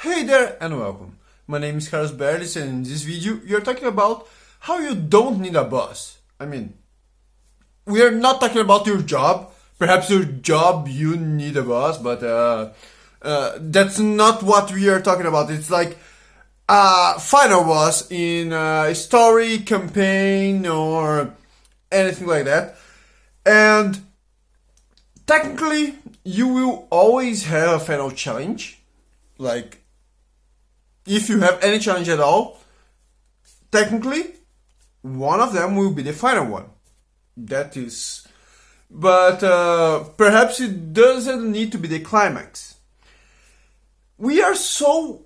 Hey there and welcome. My name is Carlos Berlis and in this video we are talking about how you don't need a boss. We are not talking about your job. Perhaps your job you need a boss, but that's not what we are talking about. It's like a final boss in a story, campaign, or anything like that. And technically you will always have a final challenge. Like, if you have any challenge at all, technically, one of them will be the final one. But perhaps it doesn't need to be the climax. We are so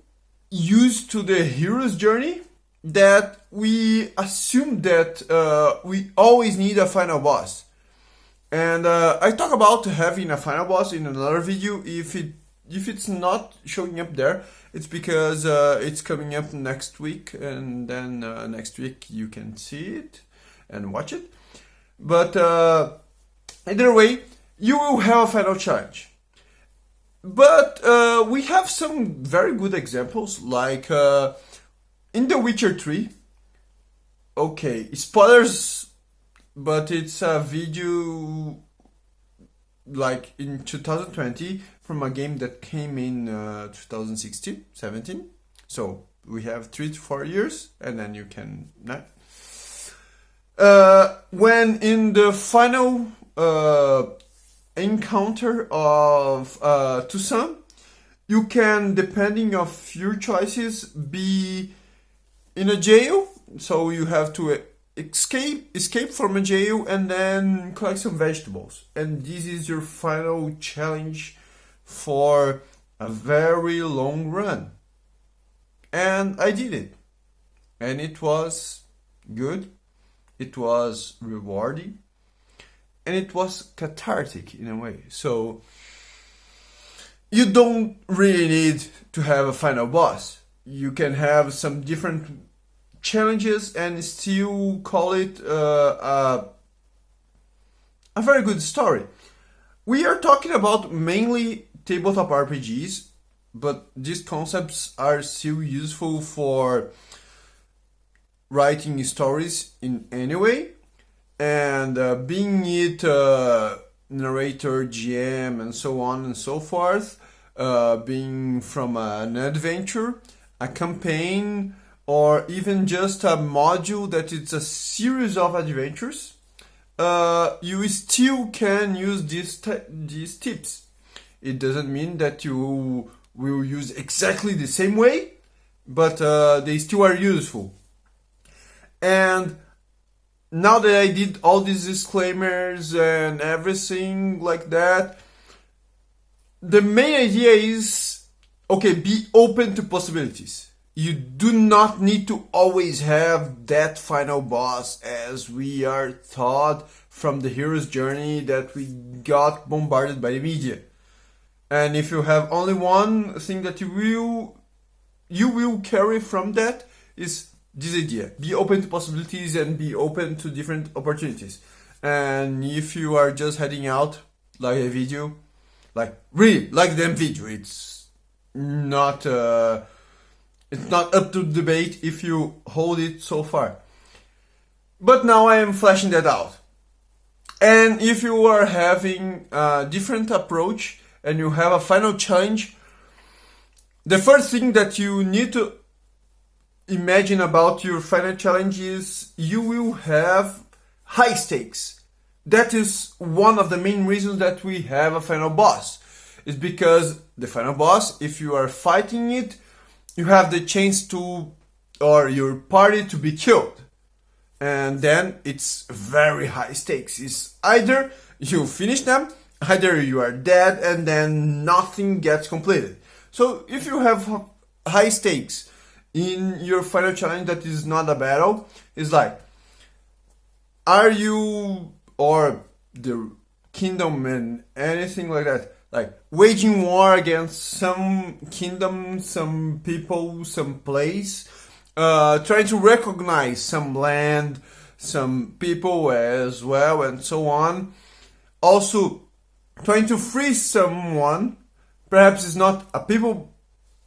used to the hero's journey that we assume that we always need a final boss. And I talk about having a final boss in another video. If it's not showing up there, it's because it's coming up next week, and then next week you can see it and watch it. But either way, you will have a final challenge. But we have some very good examples, like in The Witcher 3. Okay, spoilers, but it's a video like in 2020 from a game that came in 2016, 17. So we have 3 to 4 years, and then you can. When in the final encounter of Toussaint, you can, depending of your choices, be in a jail. So you have to escape from a jail and then collect some vegetables. And this is your final challenge for a very long run. And I did it. And it was good. It was rewarding. And it was cathartic in a way. So you don't really need to have a final boss. You can have some different challenges and still call it a very good story. We are talking about mainly tabletop RPGs, but these concepts are still useful for writing stories in any way, and being it narrator, GM, and so on and so forth, being from an adventure, a campaign, or even just a module that it's a series of adventures, you still can use these tips. It doesn't mean that you will use exactly the same way, but they still are useful. And now that I did all these disclaimers and everything like that, the main idea is, okay, be open to possibilities. You do not need to always have that final boss, as we are taught from the hero's journey that we got bombarded by the media. And if you have only one thing that you will carry from that is this idea: be open to possibilities and be open to different opportunities. And if you are just heading out like a video, like really like them video, it's not up to debate if you hold it so far. But now I am fleshing that out. And if you are having a different approach and you have a final challenge, the first thing that you need to imagine about your final challenge is you will have high stakes. That is one of the main reasons that we have a final boss. It's because the final boss, if you are fighting it, you have the chance to, or your party to be killed. And then it's very high stakes. It's either you finish them, either you are dead, and then nothing gets completed. So if you have high stakes in your final challenge that is not a battle, it's like, are you, or the kingdom and anything like that, like waging war against some kingdom, some people, some place, trying to recognize some land, some people as well, and so on. Also, trying to free someone, perhaps it's not a people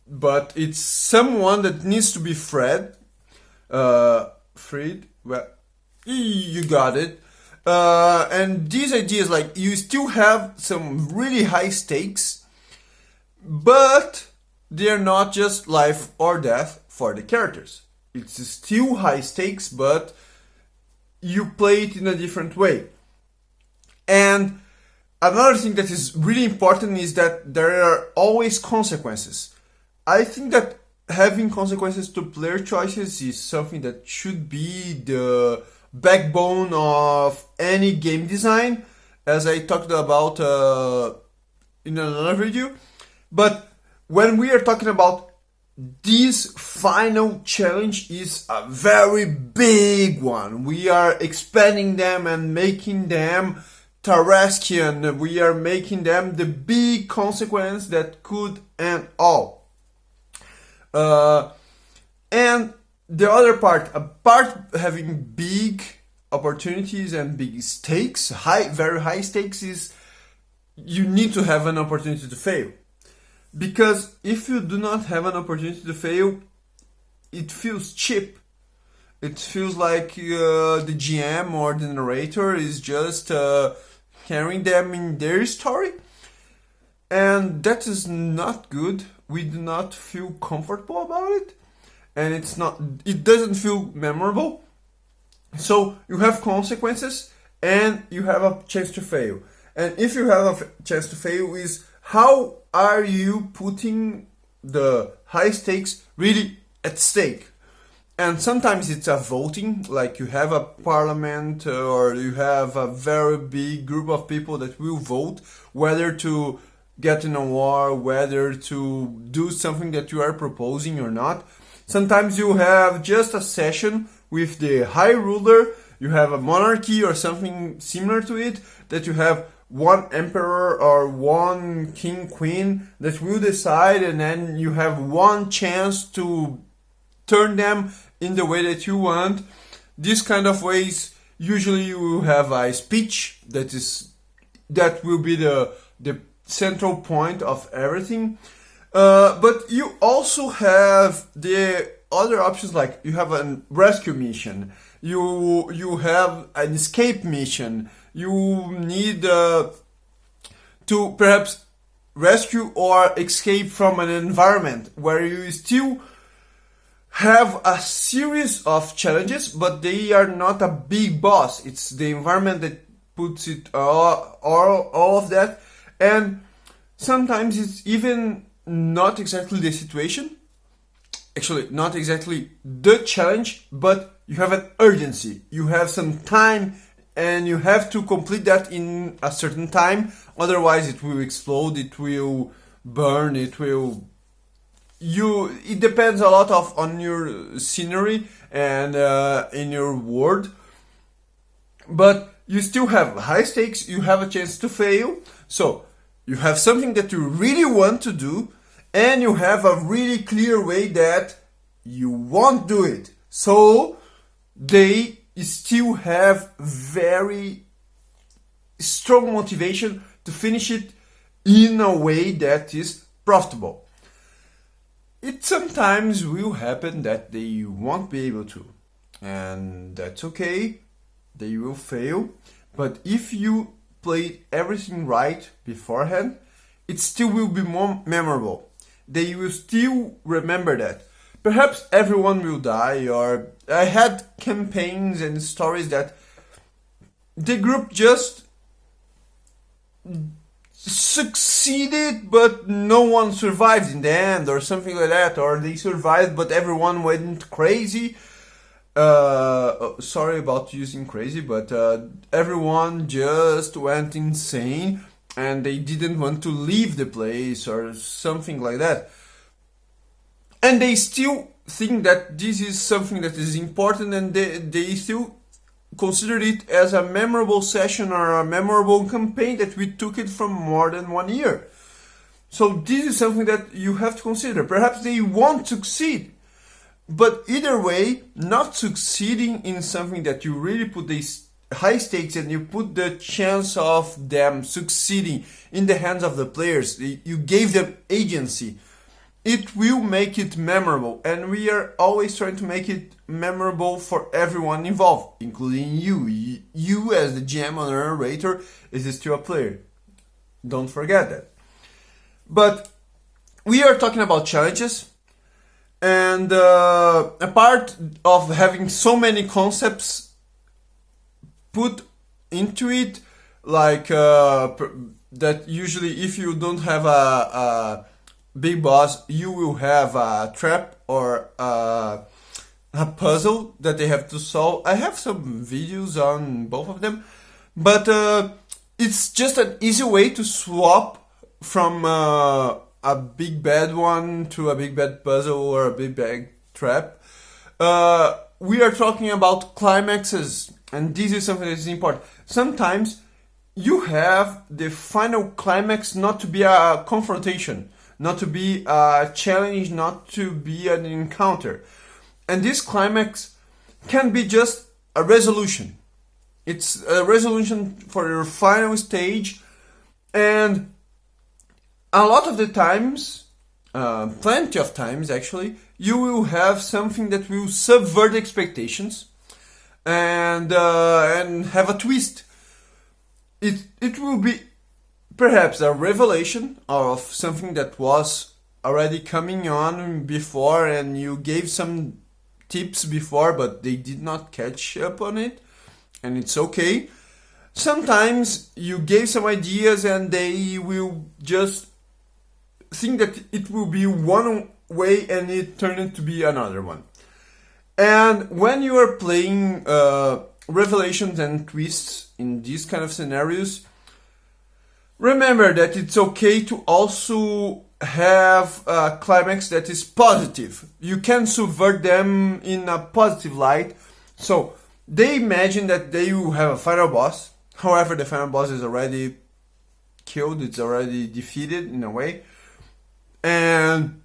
but it's someone that needs to be freed. Well, you got it. And these ideas, like, you still have some really high stakes, but they're not just life or death for the characters. It's still high stakes, but you play it in a different way. And another thing that is really important is that there are always consequences. I think that having consequences to player choices is something that should be the backbone of any game design, as I talked about in another video. But when we are talking about this final challenge, is a very big one. We are expanding them and making them Tarrasquian. We are making them the big consequence that could end all. And the other part, apart having big opportunities and big stakes, very high stakes, is you need to have an opportunity to fail. Because if you do not have an opportunity to fail, it feels cheap. It feels like the GM or the narrator is just carrying them in their story. And that is not good. We do not feel comfortable about it. And it doesn't feel memorable. So you have consequences and you have a chance to fail. And if you have a chance to fail, is how are you putting the high stakes really at stake? And sometimes it's a voting, like you have a parliament or you have a very big group of people that will vote whether to get in a war, whether to do something that you are proposing or not. Sometimes you have just a session with the high ruler, you have a monarchy or something similar to it, that you have one emperor or one king, queen that will decide, and then you have one chance to turn them in the way that you want. These kind of ways, usually you will have a speech that will be the central point of everything. But you also have the other options, like you have a rescue mission, you have an escape mission, you need to perhaps rescue or escape from an environment where you still have a series of challenges, but they are not a big boss. It's the environment that puts it all of that. And sometimes it's even not exactly the situation, actually not exactly the challenge, but you have an urgency, you have some time, and you have to complete that in a certain time, otherwise it will explode, it will burn, it depends a lot on your scenery and in your world. But you still have high stakes, you have a chance to fail, so you have something that you really want to do, and you have a really clear way that you won't do it. So they still have very strong motivation to finish it in a way that is profitable. It sometimes will happen that they won't be able to, and that's okay, they will fail. But if you played everything right beforehand, it still will be more memorable. They will still remember that. Perhaps everyone will die, or I had campaigns and stories that the group just succeeded but no one survived in the end, or something like that, or they survived but everyone went crazy. Sorry about using crazy, but everyone just went insane and they didn't want to leave the place or something like that. And they still think that this is something that is important, and they still consider it as a memorable session or a memorable campaign that we took it from more than 1 year. So this is something that you have to consider. Perhaps they won't succeed, but either way, not succeeding in something that you really put these high stakes and you put the chance of them succeeding in the hands of the players, you gave them agency. it will make it memorable, and we are always trying to make it memorable for everyone involved, including you. You as the GM or narrator is still a player. Don't forget that. But we are talking about challenges, and a part of having so many concepts put into it, like that usually if you don't have a big boss, you will have a trap or a puzzle that they have to solve. I have some videos on both of them, but it's just an easy way to swap from a big bad one to a big bad puzzle or a big bad trap. We are talking about climaxes, and this is something that is important. Sometimes you have the final climax not to be a confrontation, not to be a challenge, not to be an encounter. And this climax can be just a resolution. It's a resolution for your final stage, and a lot of the times, plenty of times actually, you will have something that will subvert expectations and have a twist. It will be perhaps a revelation of something that was already coming on before, and you gave some tips before, but they did not catch up on it, and it's okay. Sometimes you gave some ideas and they will just think that it will be one way and it turned to be another one. And when you are playing revelations and twists in these kind of scenarios, remember that it's okay to also have a climax that is positive. You can subvert them in a positive light. So they imagine that they will have a final boss. However, the final boss is already killed, it's already defeated in a way. And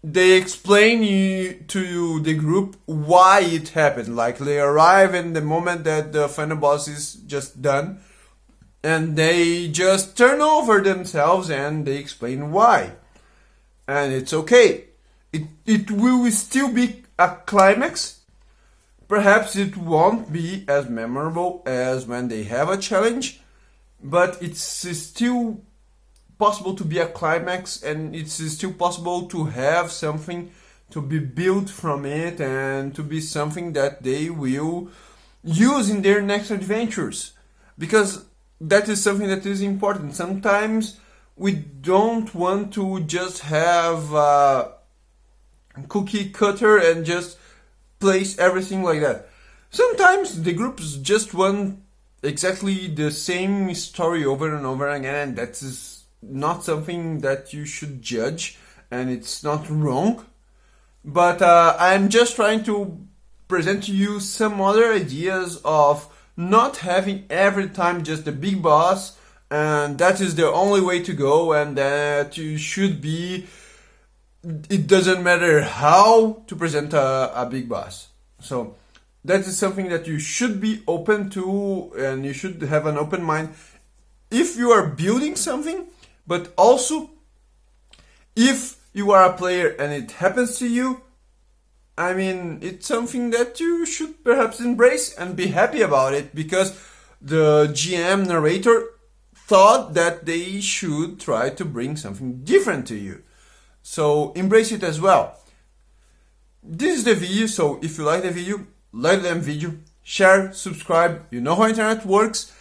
they explain to the group why it happened. Like they arrive in the moment that the final boss is just done, and they just turn over themselves and they explain why. And it's okay. It will still be a climax. Perhaps it won't be as memorable as when they have a challenge, but it's still possible to be a climax, and it's still possible to have something to be built from it and to be something that they will use in their next adventures. Because that is something that is important. Sometimes we don't want to just have a cookie cutter and just place everything like that. Sometimes the groups just want exactly the same story over and over again, and that is not something that you should judge, and it's not wrong. But I'm just trying to present to you some other ideas of not having every time just the big boss, and that is the only way to go, and that you should be, it doesn't matter how to present a big boss. So that is something that you should be open to, and you should have an open mind if you are building something, but also if you are a player and it happens to you. I mean, it's something that you should perhaps embrace and be happy about it, because the GM narrator thought that they should try to bring something different to you. So embrace it as well. This is the video, so if you like the video, like the video, share, subscribe, you know how internet works,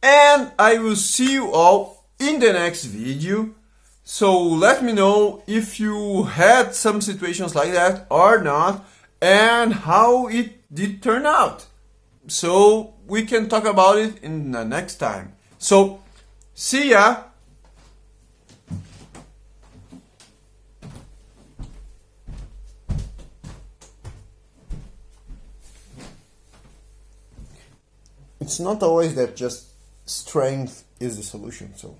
and I will see you all in the next video. So let me know if you had some situations like that or not, and how it did turn out, so we can talk about it in the next time. So see ya. It's not always that just strength is the solution, so